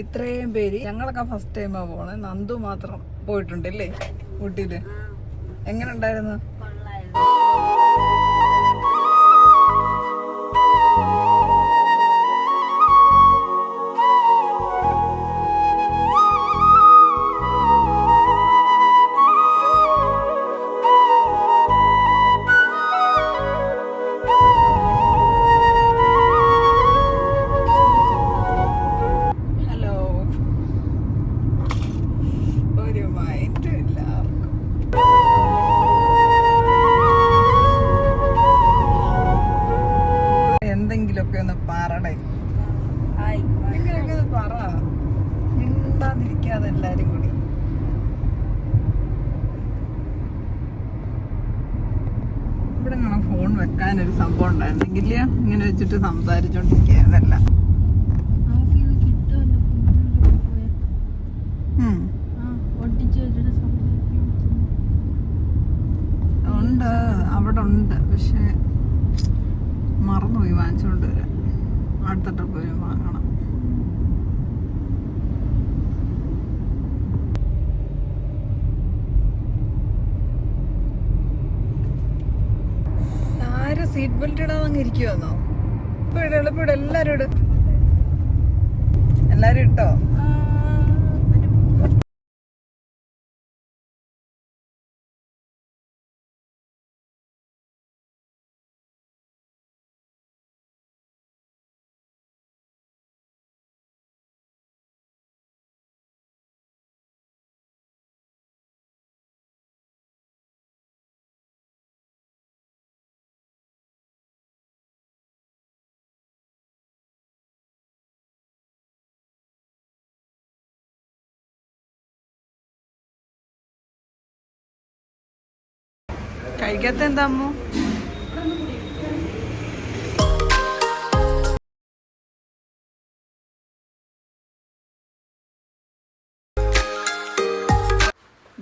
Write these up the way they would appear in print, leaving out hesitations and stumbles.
ഇത്രയും പേര്. ഞങ്ങളൊക്കെ ഫസ്റ്റ് ടൈമാ പോണേ. നന്ദു മാത്രം പോയിട്ടുണ്ടല്ലേ ഊട്ടിയില്. എങ്ങനെ ഉണ്ടായിരുന്നു? എന്തെങ്കിലുമൊക്കെ ഒന്ന് പറടേ, എന്തെങ്കിലുമൊക്കെ ഒന്ന് പറ, മിണ്ടാതിരിക്കാതെ എല്ലാരും കൂടി. ഇവിടെ നിന്നാണ് ഫോൺ വെക്കാനൊരു സംഭവം ഉണ്ടായിരുന്നെങ്കിൽ ഇങ്ങനെ വെച്ചിട്ട് സംസാരിച്ചോണ്ടിരിക്കാനല്ല. ഉണ്ട്, അവിടെ ഉണ്ട്. പക്ഷെ മറന്നുപോയി വാങ്ങിച്ചോണ്ട് വരാൻ. അടുത്ത ട്രിപ്പ് പോയി വാങ്ങണം. ആരും സീറ്റ് ബെൽറ്റ് ഇടാതെ ഇരിക്കുവന്നോ? ഇപ്പൊ എളുപ്പം എല്ലാരും ഇട്. എല്ലാരും ഇട്ടോ? കഴിക്കാത്ത എന്താ അമ്മു?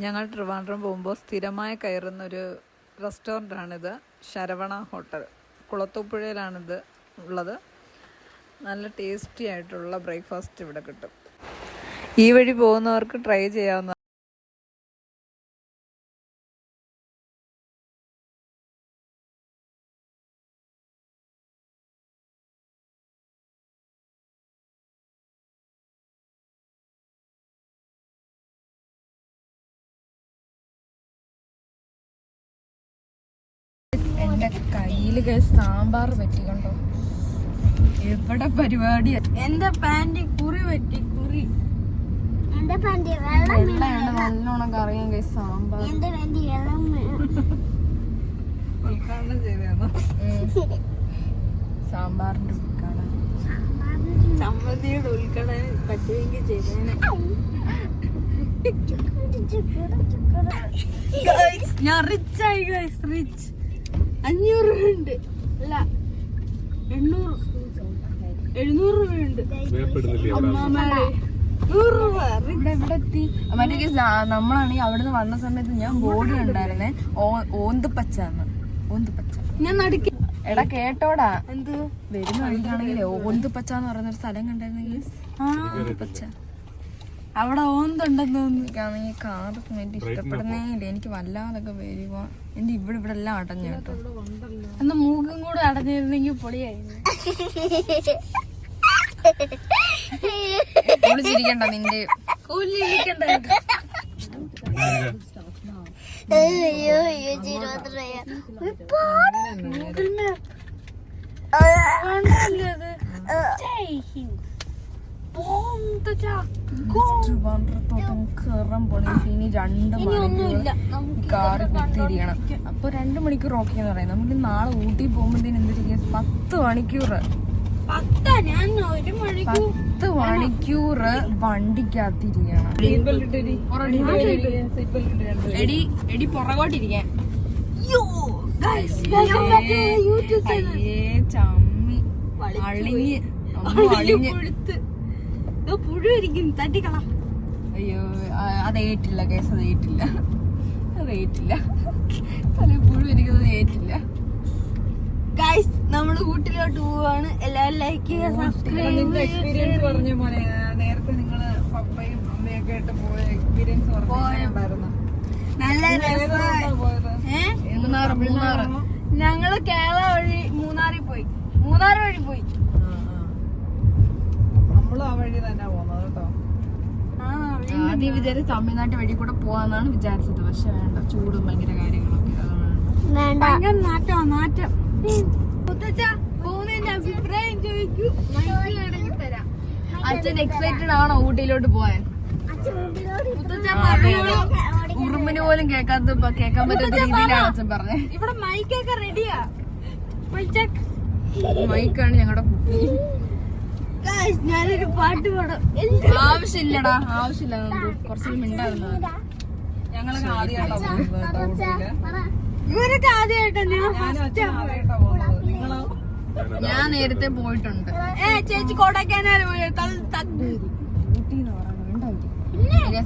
ഞങ്ങൾ ട്രിവാൻഡ്രം പോകുമ്പോൾ സ്ഥിരമായി കയറുന്നൊരു റെസ്റ്റോറൻ്റാണിത്. ശരവണ ഹോട്ടൽ. കുളത്തൂപ്പുഴയിലാണിത് ഉള്ളത്. നല്ല ടേസ്റ്റി ആയിട്ടുള്ള ബ്രേക്ക്ഫാസ്റ്റ് ഇവിടെ കിട്ടും. ഈ വഴി പോകുന്നവർക്ക് ട്രൈ ചെയ്യാവുന്ന. എന്റെ കയ്യില് സാമ്പാർ പറ്റി കണ്ടോ? എവിടെ പരിപാടി? എന്റെ പാന്റ് കുറി പറ്റി. കുറി വെള്ളയാണ് നല്ലോണം കറിയാൻ കൈ സാമ്പാർ. ഉദ്ഘാടനം ചെയ്തോ? സാമ്പാറിന്റെ ഉദ്ഘാടനം, ചമ്മന്തിയുടെ ഉദ്ഘാടനം പറ്റുമെങ്കിൽ ചെയ്തേനെ. ഞാൻ റിച്ച് ആയി ഗൈസ്, റിച്ച്. 500 രൂപയുണ്ട്, അല്ല 700 രൂപയുണ്ട്. ഇവിടെ എത്തി. മറ്റേ നമ്മളാണെങ്കിൽ അവിടുന്ന് വന്ന സമയത്ത് ഞാൻ ബോർഡ് കണ്ടായിരുന്നേ, ഓന്തുപച്ചാന്ന്. ഓന്തുപച്ച ഞാൻ നടുക്കി. എടാ കേട്ടോടാ, എന്ത് വരുന്ന വഴിക്കാണെങ്കിലേ ഓന്തുപച്ചാന്ന് പറയുന്നൊരു സ്ഥലം കണ്ടായിരുന്നെങ്കിൽ ഓന്തുപച്ച. അവിടെ ഓന്തുണ്ടെന്ന് തോന്നിക്കാണെങ്കിൽ കാറ് വേണ്ടി ഇഷ്ടപ്പെടുന്നേ ഇല്ല. എനിക്ക് വല്ലാതൊക്കെ വരുക. എന്റെ ഇവിടെ എല്ലാം അടഞ്ഞു കേട്ടോ. എന്നാ മൂക്കും കൂടെ അടഞ്ഞിരുന്നെങ്കിൽ പൊളിയായിരുന്നു. ചിരിക്കണ്ട, നിന്റെ കൂലിരിക്കണ്ട. ഇനി 2 മണിക്കൂർ കാറ് കുത്തിരിക്കണം. അപ്പൊ 2 മണിക്കൂർ ഓക്കെ എന്ന് പറയാം. നമുക്ക് നാളെ ഊട്ടി പോകുമ്പോഴത്തേന് എന്തിരിക്കും? 10 മണിക്കൂർ. 10 മണിക്കൂർ വണ്ടിക്കകത്തിരിക്കണം. എടി പുറകോട്ടിരിക്കാൻ. ചമ്മി അളിഞ്ഞ് പുഴുവരിക്കും, തട്ടിക്കള. അയ്യോ അതേറ്റില്ല കേസ്, അതേറ്റില്ല. തല പുഴുവരിക്കുന്നത് ഏറ്റില്ല. ഗൈസ് നമ്മള് ഊട്ടിലോട്ട് പോവാണ്. എല്ലാവരും ലൈക്ക് ചെയ്യുക, സബ്സ്ക്രൈബ് ചെയ്യുക. എക്സ്പീരിയൻസ് പറഞ്ഞു മോനെ. നേരത്തെ നിങ്ങൾ ഫാമിലിയൊക്കെ ആയിട്ട് പോയ എക്സ്പീരിയൻസ് ഉണ്ടായിരുന്നു. നല്ല പോയത് മൂന്നാറ് ഞങ്ങള് കേരള വഴി മൂന്നാർ വഴി പോയി. നമ്മളും ആ വഴി തന്നെ പോകുന്നത് കേട്ടോ. ആദ്യം വിചാരിച്ച് തമിഴ്നാട്ട് വഴി കൂടെ പോവാന്നാണ് വിചാരിച്ചത്. പക്ഷെ വേണ്ട, ചൂടും ഭയങ്കര കാര്യങ്ങളൊക്കെ. ഭയങ്കര നാറ്റം. പോകുന്നതിന്റെ അഭിപ്രായം ചോദിക്കൂ. തരാം. അച്ഛൻ എക്സൈറ്റഡ് ആണോ ഊട്ടിയിലോട്ട് പോവാൻ? ഉറുമ്പിന് പോലും കേൾക്കാൻ പറ്റാത്ത രീതിയിലാണ് അച്ഛൻ പറഞ്ഞത്. ഇവിടെ മൈക്കൊക്കെ റെഡിയാ. മൈക്കാണ് ഞങ്ങളുടെ കുട്ടി. ഞാനൊരു പാട്ട് പാടും. ആവശ്യമില്ലടാ, ആവശ്യമില്ല. കുറച്ചുകൂടി മിണ്ടായിരുന്നു. ഞങ്ങളൊക്കെ ആദ്യമായിട്ടാ പോകുന്നത് കേട്ടോ ഊട്ടിയില്. ഇവരൊക്കെ ആദ്യമായിട്ടാ. ഞാനും അച്ഛനും ആദ്യമായിട്ടാ പോകുന്നത്. നിങ്ങളോ? ഞാൻ നേരത്തെ പോയിട്ടുണ്ട്. ചേച്ചി കൊടൈക്കനാൽ പോയി.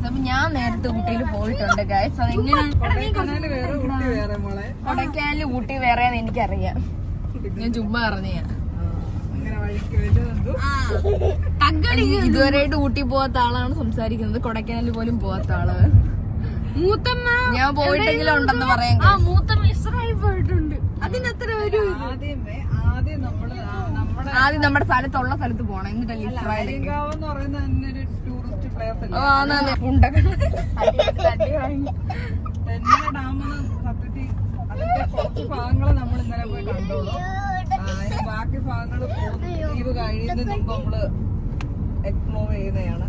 അപ്പൊ ഞാൻ നേരത്തെ ഊട്ടിയിൽ പോയിട്ടുണ്ട് ഗൈസ്. അതെങ്ങനെ കൊടൈക്കനാല് വേറെ ഊട്ടി വേറെ മോളെ. കൊടൈക്കനാലിൽ ഊട്ടി വേറെയാന്ന് എനിക്കറിയാം. ഞാൻ ചുമ്മാ അറിഞ്ഞ അങ്ങനെ വഴിക്ക് വരുന്നത്. ഇതുവരെയായിട്ട് ഊട്ടി പോവാത്ത ആളാണ് സംസാരിക്കുന്നത്. കൊടൈക്കനാലിൽ പോലും പോവാത്ത ആള്. മൂത്തമ്മ ഞാൻ പോയിട്ടെങ്കിലും ഉണ്ടെന്ന് പറയാൻ. മൂത്തമ്മ ഇസ്രായേൽ പോയിട്ടുണ്ട്. അതിനത്ര ഒരു ആദ്യം നമ്മുടെ സ്ഥലത്തുള്ള സ്ഥലത്ത് പോണം, എന്നിട്ടല്ലേ ഇസ്രായേൽ. എന്ന് പറയുന്ന തന്നെ ഒരു ടൂറിസ്റ്റ് പ്ലേസ് അല്ലേ. തെന്മല ഡാമെന്ന് സത്യത്തിൽ അതിന്റെ കുറച്ച് ഭാഗങ്ങളെ നമ്മൾ ഇന്നലെ പോയി കണ്ടോളൂ. അതിന്റെ ബാക്കി ഭാഗങ്ങൾ ലീവ് കഴിയുന്നതിന് മുമ്പ് നമ്മള് എക്സ്പ്ലോർ ചെയ്യുന്നതാണ്.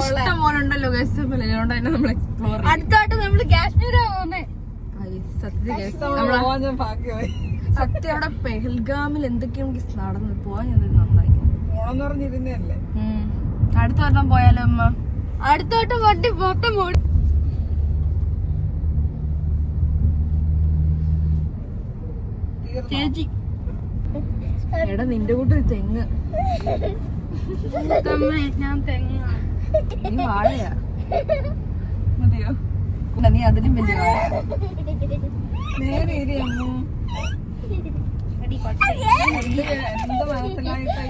ഇഷ്ടം പോലെ ഉണ്ടല്ലോ ഗൈസ്. അതുകൊണ്ട് തന്നെ നമ്മൾ എക്സ്പ്ലോർ അടുത്തായിട്ട് നമ്മള് കാശ്മീരാ പോകുന്നേ. ഭാഗ്യമായി സത്യം അവിടെ പെഹൽഗാമിൽ എന്തൊക്കെയാണ് നടന്നു പോവാൻ നന്നായി പോണെന്ന് പറഞ്ഞിരുന്നല്ലേ. അടുത്ത വട്ടം പോയാലോ അമ്മ? അടുത്തോട്ട് വണ്ടി മൊത്തം പോയി. ചേച്ചി എടാ നിന്റെ കൂട്ടൊരു തെങ്ങ്. ഞാൻ തെങ്ങാണ്. നീ വാഴയാ മതിയോ? നീ അതിലും വലിയ വാഴ. നേരെ ഇരി അമ്മു. എന്ത് മനസ്സിലായിട്ടാ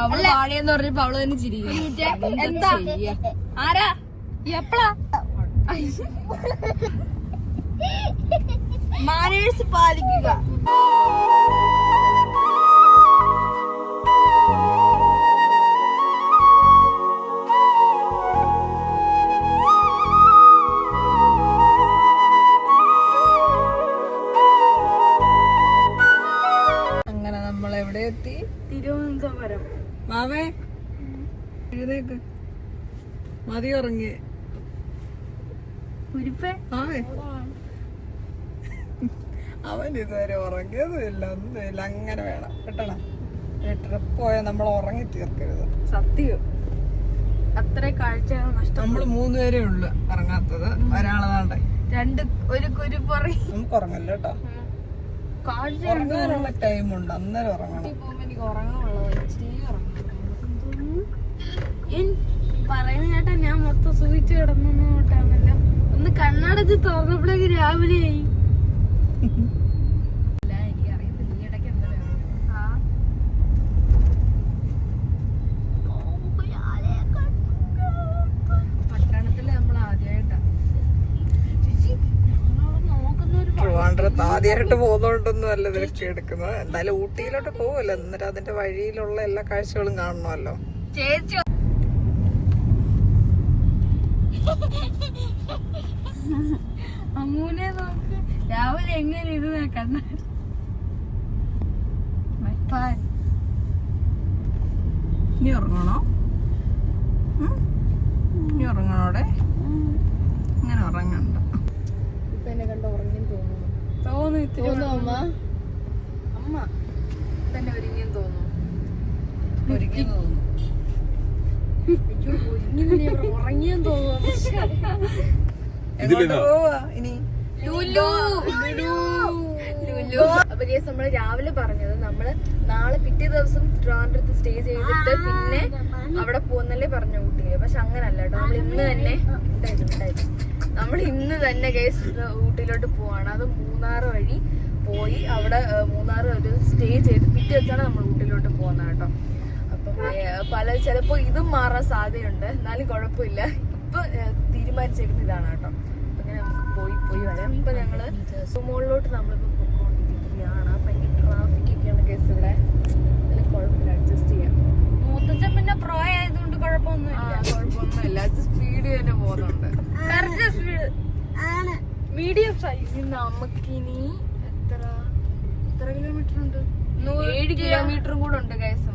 അവള് വാഴയെന്ന് പറഞ്ഞപ്പോ അവള് തന്നെ ചിരിക്കും. എന്താ ആരാ എപ്പളാ മാനേഴ്സ് പാലിക്കുക. അങ്ങനെ നമ്മൾ എവിടെ എത്തി? തിരുവനന്തപുരം. മാമേ എഴുതേക്ക്. മതി ഉറങ്ങി. ആവേ അവൻ ഇതുവരെ ഉറങ്ങിയതുമില്ല, ഒന്നുമില്ല. അങ്ങനെ വേണം കിട്ടണം. ട്രിപ്പ് പോയാൽ നമ്മൾ ഉറങ്ങി തീർക്കരുത്. സത്യം. അത്ര കാഴ്ചകൾ നഷ്ടം. നമ്മള് 3 പേരേ ഉള്ളു ഇറങ്ങാത്തത്. ഒരാളതാണ്ടേ ഒരു പറയും. നമുക്ക് ഉറങ്ങല്ല കേട്ടോ. ഉറങ്ങാനുള്ള ടൈമുണ്ട്, അന്നേരം ഉറങ്ങണം. എനിക്ക് ഉറങ്ങാനുള്ളത് പറയുന്ന കേട്ടാ ഞാൻ മൊത്തം സൂചിച്ച് കിടന്നോട്ടാണല്ലോ. ഒന്ന് കണ്ണടച്ച് തുറന്നപ്പോഴേക്ക് രാവിലെയായി. പട്ടണത്തില് നമ്മൾ ആദ്യമായിട്ടാ ട്രിവാൻഡ്രത്ത് ആദ്യമായിട്ട് പോകുന്നോണ്ടൊന്നും അല്ല ഇതിലൊക്കെ എടുക്കുന്നത്. എന്തായാലും ഊട്ടിയിലോട്ട് പോകുമല്ലോ, എന്നിട്ട് അതിന്റെ വഴിയിലുള്ള എല്ലാ കാഴ്ചകളും കാണണമല്ലോ. ചേച്ചി അമ്മൂനെ നോക്ക് രാവിലെ എങ്ങനെ ഇരുന്ന കണ്ണ. ഇനി ഉറങ്ങണോ? ഇനി ഉറങ്ങണോടെ? ഇങ്ങനെ ഉറങ്ങണ്ട. ഇപ്പൊ എന്നെ കണ്ട ഉറങ്ങിയും തോന്നുന്നു. തോന്നുന്നു അമ്മ അമ്മ തന്നെ ഒരുങ്ങിയും തോന്നുന്നു. ഒരിക്കലും തോന്നുന്നു. ഉറങ്ങിയും തോന്നുന്നു. എങ്ങോട്ട് പോവാ ഇനി? അപ്പൊ കേസ് നമ്മള് രാവിലെ പറഞ്ഞത് നമ്മള് നാളെ പിറ്റേ ദിവസം ട്രിവാൻഡ്രത്ത് സ്റ്റേ ചെയ്തിട്ട് പിന്നെ അവിടെ പോകുന്നല്ലേ പറഞ്ഞു ഊട്ടിയില്. പക്ഷെ അങ്ങനല്ല കേട്ടോ. നമ്മൾ ഇന്ന് തന്നെ കേസ് ഊട്ടിയിലോട്ട് പോവാണ്. അത് മൂന്നാർ വഴി പോയി അവിടെ മൂന്നാർ ഒരു സ്റ്റേ ചെയ്ത് പിറ്റേ വെച്ചാണ് നമ്മൾ ഊട്ടിയിലോട്ട് പോകുന്നത് കേട്ടോ. അപ്പം ചിലപ്പോ ഇതും മാറാൻ സാധ്യതയുണ്ട്. എന്നാലും കുഴപ്പമില്ല. ഇപ്പൊ തീരുമാനിച്ചേക്കുന്ന ഇതാണ് കേട്ടോ. അപ്പൊ ഇങ്ങനെ നമുക്ക് പോയി വരാം. ഇപ്പൊ ഞങ്ങള് മുകളിലോട്ട് നമ്മളിപ്പോ പോയിക്കൊണ്ടിരിക്കുകയാണ്. ഭയങ്കര ട്രാഫിക് ഒക്കെയാണ് കേസ് ഇവിടെ. അതിൽ കുഴപ്പമില്ല, അഡ്ജസ്റ്റ് ചെയ്യാം. മൂത്തച്ഛൻ പിന്നെ പ്രോ ആയതുകൊണ്ട് കുഴപ്പമൊന്നുമില്ല. കുഴപ്പമൊന്നുമില്ല, സ്പീഡ് തന്നെ പോകുന്നുണ്ട്. Medium size. നമുക്കിനി എത്ര കിലോമീറ്റർ ഉണ്ട്? 7 കിലോമീറ്ററും കൂടെ ഉണ്ട് കേസ്.